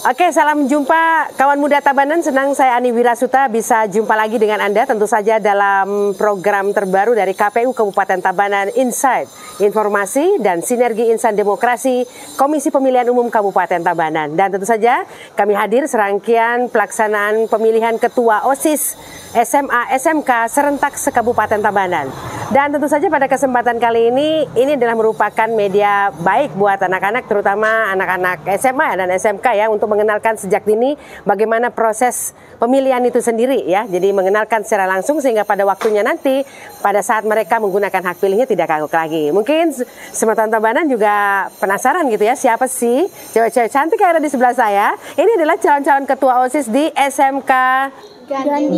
Oke, salam jumpa kawan muda Tabanan. Senang saya Ani Wirasuta bisa jumpa lagi dengan Anda tentu saja dalam program terbaru dari KPU Kabupaten Tabanan Insight, informasi dan sinergi insan demokrasi Komisi Pemilihan Umum Kabupaten Tabanan. Dan tentu saja kami hadir serangkaian pelaksanaan pemilihan ketua OSIS SMA SMK serentak se-Kabupaten Tabanan. Dan tentu saja pada kesempatan kali ini adalah merupakan media baik buat anak-anak, terutama anak-anak SMA dan SMK ya, untuk mengenalkan sejak dini bagaimana proses pemilihan itu sendiri ya. Jadi mengenalkan secara langsung sehingga pada waktunya nanti pada saat mereka menggunakan hak pilihnya tidak kagok lagi. Mungkin teman-teman Tabanan juga penasaran gitu ya, siapa sih cewek-cewek cantik yang ada di sebelah saya? Ini adalah calon-calon ketua OSIS di SMK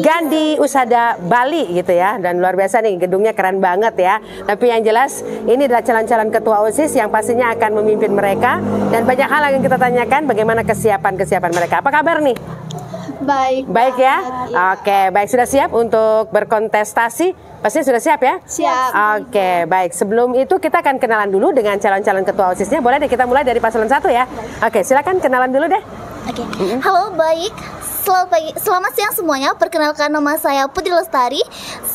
Gandhi Usada Bali gitu ya. Dan luar biasa nih, gedungnya keren banget ya. Tapi yang jelas ini adalah calon-calon ketua OSIS yang pastinya akan memimpin mereka. Dan banyak hal yang kita tanyakan bagaimana kesiapan mereka. Apa kabar nih? Baik. Baik ya? Oke, baik. Sudah siap untuk berkontestasi? Pastinya sudah siap ya? Siap. Oke, baik. Sebelum itu kita akan kenalan dulu dengan calon-calon ketua OSISnya. Boleh deh kita mulai dari paslon 1 ya? Oke, silakan kenalan dulu deh. Oke. Halo, baik. Selamat siang semuanya. Perkenalkan, nama saya Putri Lestari,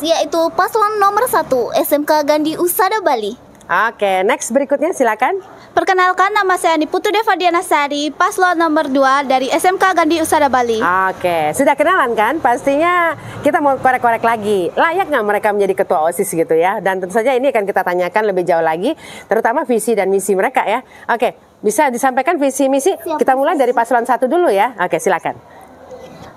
yaitu paslon nomor 1 SMK Gandhi Usada Bali. Oke, next berikutnya silakan. Perkenalkan, nama saya Putu Deva Dianasari, paslon nomor 2 dari SMK Gandhi Usada Bali. Oke, sudah kenalan kan? Pastinya kita mau korek-korek lagi. Layak nggak mereka menjadi ketua OSIS gitu ya? Dan tentu saja ini akan kita tanyakan lebih jauh lagi, terutama visi dan misi mereka ya. Oke, bisa disampaikan visi misi? Kita mulai dari paslon 1 dulu ya. Oke, silakan.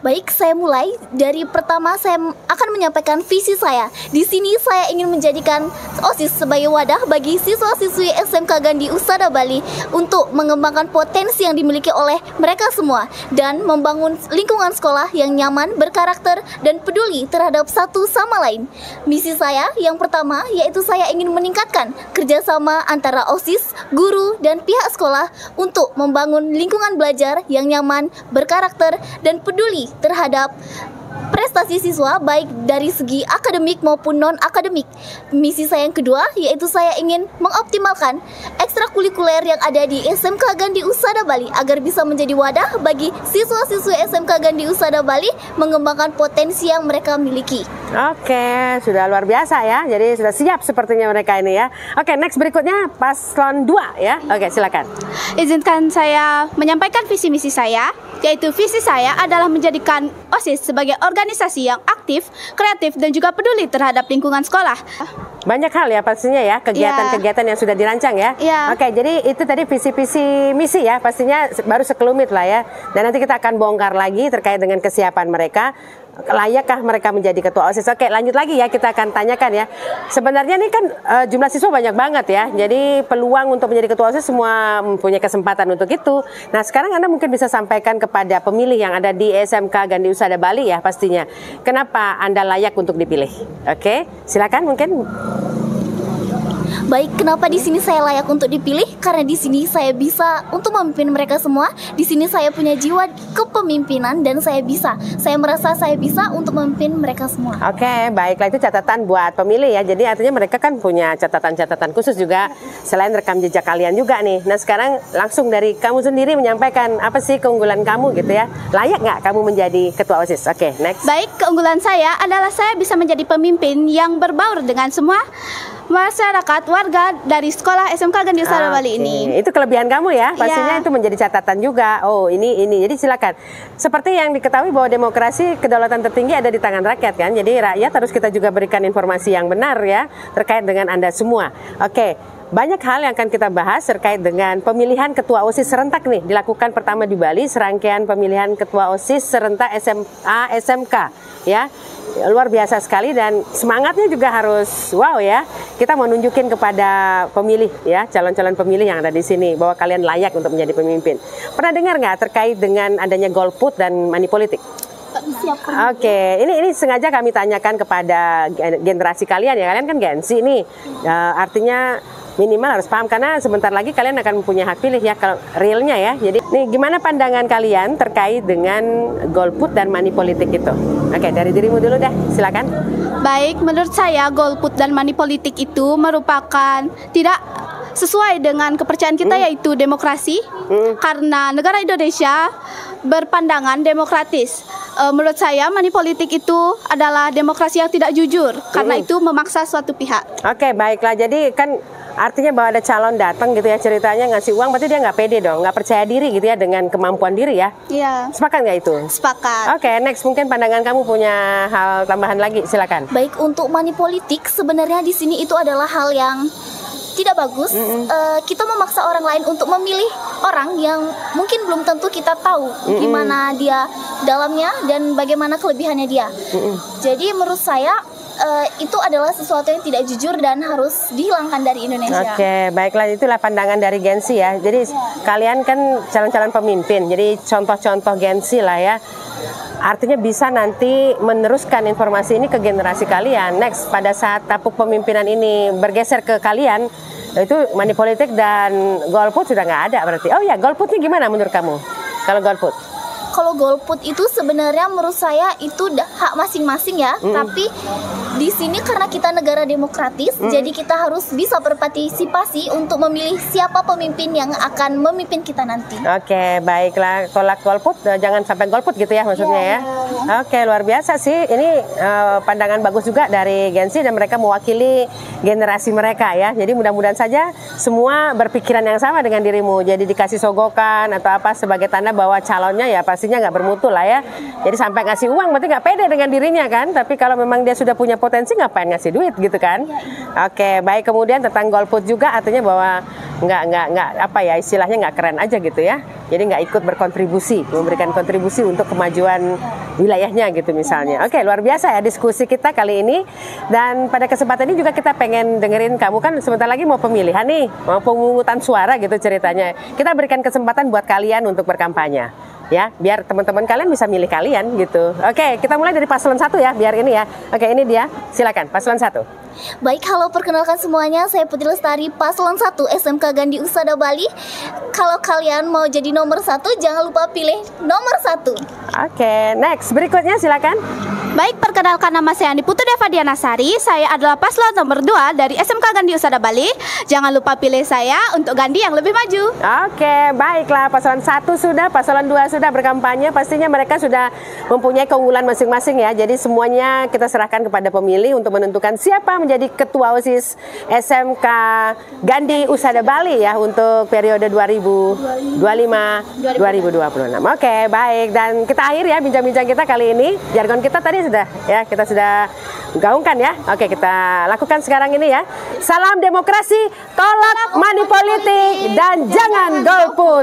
Baik, saya mulai dari pertama. Saya akan menyampaikan visi saya. Di sini saya ingin menjadikan OSIS sebagai wadah bagi siswa-siswi SMK Gandhi Usada Bali untuk mengembangkan potensi yang dimiliki oleh mereka semua dan membangun lingkungan sekolah yang nyaman, berkarakter, dan peduli terhadap satu sama lain. Misi saya yang pertama yaitu saya ingin meningkatkan kerjasama antara OSIS, guru, dan pihak sekolah untuk membangun lingkungan belajar yang nyaman, berkarakter, dan peduli terhadap prestasi siswa baik dari segi akademik maupun non-akademik. Misi saya yang kedua yaitu saya ingin mengoptimalkan ekstrakurikuler yang ada di SMK Gandhi Usada Bali agar bisa menjadi wadah bagi siswa-siswi SMK Gandhi Usada Bali mengembangkan potensi yang mereka miliki. Oke, sudah luar biasa ya. Jadi sudah siap sepertinya mereka ini ya. Oke, next berikutnya paslon 2 ya. Oke, silakan. Izinkan saya menyampaikan visi misi saya, yaitu visi saya adalah menjadikan OSIS sebagai organisasi yang aktif, kreatif, dan juga peduli terhadap lingkungan sekolah. Banyak hal ya pastinya ya, kegiatan-kegiatan yang sudah dirancang ya. Oke, jadi itu tadi visi-visi misi ya, pastinya baru sekelumit lah ya. Dan nanti kita akan bongkar lagi terkait dengan kesiapan mereka. Layakkah mereka menjadi ketua OSIS? Oke, lanjut lagi ya, kita akan tanyakan ya. Sebenarnya ini kan jumlah siswa banyak banget ya. Jadi peluang untuk menjadi ketua OSIS semua mempunyai kesempatan untuk itu. Nah, sekarang Anda mungkin bisa sampaikan kepada pemilih yang ada di SMK Gandhi Usada Bali ya pastinya. Kenapa Anda layak untuk dipilih? Oke, silakan mungkin. Baik, kenapa di sini saya layak untuk dipilih? Karena di sini saya bisa untuk memimpin mereka semua. Di sini saya punya jiwa kepemimpinan dan saya merasa saya bisa untuk memimpin mereka semua. Oke, baiklah, itu catatan buat pemilih ya. Jadi artinya mereka kan punya catatan-catatan khusus juga selain rekam jejak kalian juga nih. Nah, sekarang langsung dari kamu sendiri menyampaikan apa sih keunggulan kamu gitu ya. Layak nggak kamu menjadi ketua OSIS? Oke, next. Baik, keunggulan saya adalah saya bisa menjadi pemimpin yang berbaur dengan semua masyarakat warga dari sekolah SMK Gandhi Usada Bali ini. Itu kelebihan kamu ya, pastinya itu menjadi catatan juga. Oh, ini. Jadi silakan. Seperti yang diketahui bahwa demokrasi kedaulatan tertinggi ada di tangan rakyat kan. Jadi rakyat harus kita juga berikan informasi yang benar ya terkait dengan Anda semua. Oke. Banyak hal yang akan kita bahas terkait dengan pemilihan ketua OSIS serentak nih. Dilakukan pertama di Bali, serangkaian pemilihan ketua OSIS serentak SMA SMK ya. Luar biasa sekali dan semangatnya juga harus wow ya. Kita mau nunjukin kepada pemilih ya, calon-calon pemilih yang ada di sini bahwa kalian layak untuk menjadi pemimpin. Pernah dengar nggak terkait dengan adanya golput dan money politik? Oke, ini sengaja kami tanyakan kepada generasi kalian ya. Kalian kan Gen Z nih, artinya minimal harus paham karena sebentar lagi kalian akan mempunyai hak pilih ya kalau realnya ya. Jadi nih gimana pandangan kalian terkait dengan golput dan money politik itu? Oke, dari dirimu dulu deh, silakan. Baik, menurut saya golput dan money politik itu merupakan tidak sesuai dengan kepercayaan kita yaitu demokrasi. Karena negara Indonesia berpandangan demokratis. Menurut saya money politik itu adalah demokrasi yang tidak jujur karena itu memaksa suatu pihak. Oke, baiklah. Jadi kan artinya bahwa ada calon datang gitu ya, ceritanya ngasih uang, berarti dia nggak pede dong, nggak percaya diri gitu ya dengan kemampuan diri ya. Iya. Sepakat nggak itu? Sepakat. Oke, next mungkin pandangan kamu punya hal tambahan lagi, silakan. Baik, untuk money politik sebenarnya di sini itu adalah hal yang tidak bagus. Kita memaksa orang lain untuk memilih orang yang mungkin belum tentu kita tahu gimana dia dalamnya dan bagaimana kelebihannya dia. Jadi menurut saya itu adalah sesuatu yang tidak jujur dan harus dihilangkan dari Indonesia. Oke, baiklah, itulah pandangan dari Gensi ya. Jadi kalian kan calon-calon pemimpin, jadi contoh-contoh Gensi lah ya. Artinya bisa nanti meneruskan informasi ini ke generasi kalian. Next, pada saat tapuk pemimpinan ini bergeser ke kalian, itu money politik dan golput sudah nggak ada berarti. Oh ya, golputnya gimana menurut kamu? Kalau golput? Kalau golput itu sebenarnya menurut saya itu hak masing-masing ya. Tapi di sini karena kita negara demokratis, jadi kita harus bisa berpartisipasi untuk memilih siapa pemimpin yang akan memimpin kita nanti. Oke, baiklah. Tolak golput, jangan sampai golput gitu ya maksudnya ya. Oke, luar biasa sih. Ini pandangan bagus juga dari Gensi dan mereka mewakili generasi mereka ya. Jadi mudah-mudahan saja semua berpikiran yang sama dengan dirimu. Jadi dikasih sogokan atau apa sebagai tanda bahwa calonnya ya pastinya nggak bermutu lah ya. Jadi sampai ngasih uang berarti nggak pede dengan dirinya kan. Tapi kalau memang dia sudah punya potensi, ngapain ngasih duit gitu kan. Oke, baik. Kemudian tentang golput juga artinya bahwa nggak apa ya, istilahnya nggak keren aja gitu ya. Jadi nggak ikut berkontribusi, memberikan kontribusi untuk kemajuan wilayahnya gitu misalnya. Oke, luar biasa ya diskusi kita kali ini. Dan pada kesempatan ini juga kita pengen dengerin kamu, kan sebentar lagi mau pemilihan nih, mau pemungutan suara gitu ceritanya. Kita berikan kesempatan buat kalian untuk berkampanye ya, biar teman-teman kalian bisa milih kalian gitu. Oke, kita mulai dari paslon 1 ya, biar ini ya. Oke, ini dia, silakan paslon 1. Baik, halo, perkenalkan semuanya, saya Putri Lestari, paslon 1 SMK Gandhi Usada Bali. Kalau kalian mau jadi nomor 1, jangan lupa pilih nomor 1. Oke, next, berikutnya silakan. Baik, perkenalkan nama saya Andi Putu Deva Dianasari. Saya adalah paslon nomor 2 dari SMK Gandhi Usada Bali. Jangan lupa pilih saya untuk Gandhi yang lebih maju. Oke, baiklah, paslon 1 sudah, paslon 2 sudah berkampanye. Pastinya mereka sudah mempunyai keunggulan masing-masing ya. Jadi semuanya kita serahkan kepada pemilih untuk menentukan siapa menjadi ketua OSIS SMK Gandhi Usada Bali ya untuk periode 2025-2026. Oke, baik, dan kita akhir ya bincang-bincang kita kali ini. Jargon kita tadi sudah ya, kita sudah gaungkan ya. Oke, kita lakukan sekarang ini ya. Salam demokrasi, tolak money politik, dan jangan golput.